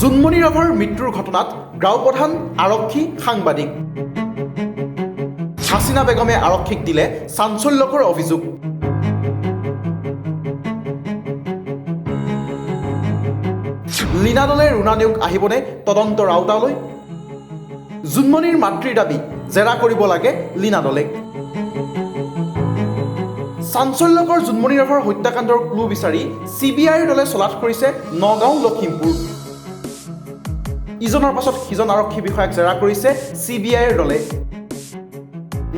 জুনমণি ৰাভাৰ মৃত্যুৰ ঘটনাত গাঁওপ্ৰধান আৰক্ষী সাংবাদিক হাছিনা বেগমে আৰক্ষীক দিলে চাঞ্চল্যকৰ অভিযোগ। লীনা দলে ৰুণা নিয়োগ আহিবনে তদন্তৰ আওতালৈ? জুনমণিৰ মাতৃৰ দাবী জেৰা কৰিব লাগে লীনা দলে। চাঞ্চল্যকৰ জুনমণি ৰাভাৰ হত্যাকাণ্ডৰ ক্লু বিচাৰি চিবিআইৰ দলে চলাথ কৰিছে নগাঁও লখিমপুৰ। ইজনৰ পাছত সিজন আৰক্ষী বিষয়াক জেৰা কৰিছে চিবিআইৰ দলে।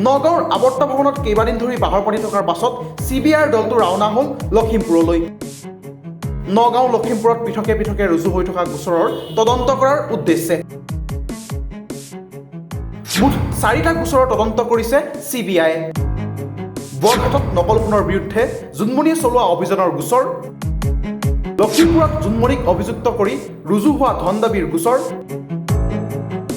নগাঁৱৰ আৱৰ্ত ভৱনত কেইবাদিন ধৰি বাহৰ পাতি থকাৰ পাছত চিবিআইৰ দলটো ৰাওনা হ'ল লখিমপুৰলৈ। নগাঁও লখিমপুৰত পৃথকে পৃথকে ৰুজু হৈ থকা গোচৰৰ তদন্ত কৰাৰ উদ্দেশ্যে মুঠ 4টা গোচৰৰ তদন্ত কৰিছে চিবিআইয়ে। বৰঘাটত নকল সোণৰ বিৰুদ্ধে জুনমণিয়ে চলোৱা অভিযানৰ গোচৰ, লখিমপুৰত জুনমণিক অভিযুক্ত কৰি ৰুজু হোৱা ধন দাবীৰ গোচৰ,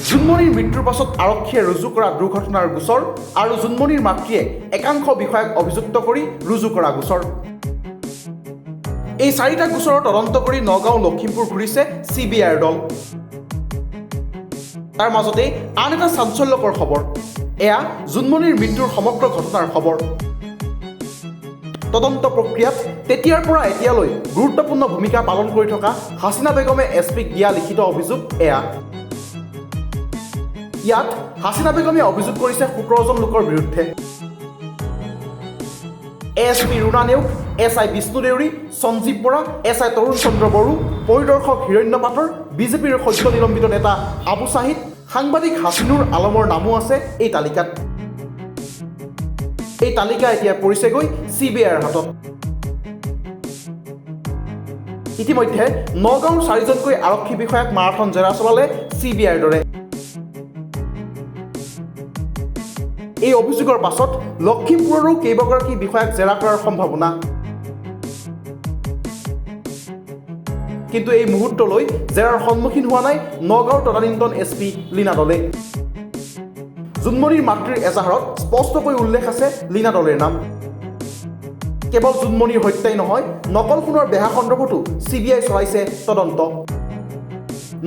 জুনমণিৰ মৃত্যুৰ পাছত আৰক্ষীয়ে ৰুজু কৰা দুৰ্ঘটনাৰ গোচৰ আৰু জুনমণিৰ মাতৃয়ে একাংশ বিষয়াক অভিযুক্ত কৰি ৰুজু কৰা গোচৰ। এই 4টা গোচৰৰ তদন্ত কৰি নগাঁও লখিমপুৰ ঘূৰিছে চিবিআইৰ দল। তাৰ মাজতে আন এটা চাঞ্চল্যকৰ খবৰ, এয়া জুনমণিৰ মৃত্যুৰ সমগ্ৰ ঘটনাৰ খবৰ। তদন্ত প্ৰক্ৰিয়াত তেতিয়াৰ পৰা এতিয়ালৈ গুৰুত্বপূৰ্ণ ভূমিকা পালন কৰি থকা হাছিনা বেগমে এছপিক দিয়া লিখিত অভিযোগ এয়া। ইয়াত হাছিনা বেগমে অভিযোগ কৰিছে 17জন লোকৰ বিৰুদ্ধে। SP Runa Neog, SI Bishnu Deori, Sanjeev Bora, SI Tarun Chandra Boro, পৰিদৰ্শক হিৰণ্য পাটৰ, বিজেপিৰ সদ্য নিলম্বিত নেতা আবু ছাহিদ, সাংবাদিক হাছিনুৰ আলমৰ নামো আছে এই তালিকাত। এই তালিকা এতিয়া পৰিছেগৈ চিবিআইৰ হাতত। ইতিমধ্যে নগাঁৱৰ 4জনকৈ আৰক্ষী বিষয়াক মাৰাথন জেৰা চলালে চিবিআইৰ দৰে। এই অভিযোগৰ পাছত লখিমপুৰৰো কেইবাগৰাকী বিষয়াক জেৰা কৰাৰ সম্ভাৱনা। কিন্তু এই মুহূৰ্তলৈ জেৰাৰ সন্মুখীন হোৱা নাই নগাঁৱৰ তদানীন্তন এছপি লীনা দলে। জুনমণিৰ মাতৃৰ এজাহাৰত স্পষ্টকৈ উল্লেখ আছে লীনা দলেৰ নাম। কেৱল জুনমণিৰ হত্যাই নহয়, নকল সোণৰ বেহা সন্দৰ্ভতো চিবিআই চলাইছে তদন্ত।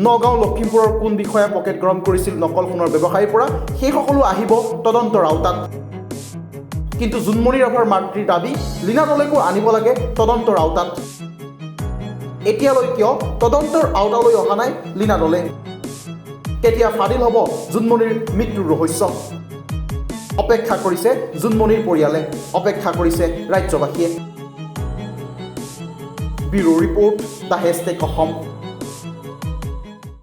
নগাঁও লখিমপুৰৰ কোন বিষয়াই পকেট গৰম কৰিছিল নকল সোণৰ ব্যৱসায়ীৰ পৰা, সেই সকলো আহিব তদন্তৰ আওতাত। কিন্তু জুনমণি ৰাভাৰ মাতৃৰ দাবী লীনা দলেকো আনিব লাগে তদন্তৰ আওতাত। এতিয়ালৈ কিয় তদন্তৰ আওতালৈ অহা নাই লীনা দলে? কেতিয়া ফাদিল হ'ব জুনমণিৰ মৃত্যুৰ ৰহস্য? অপেক্ষা কৰিছে জুনমণিৰ পৰিয়ালে, অপেক্ষা কৰিছে ৰাজ্যবাসীয়ে। Bureau' report, the hashtag Assam.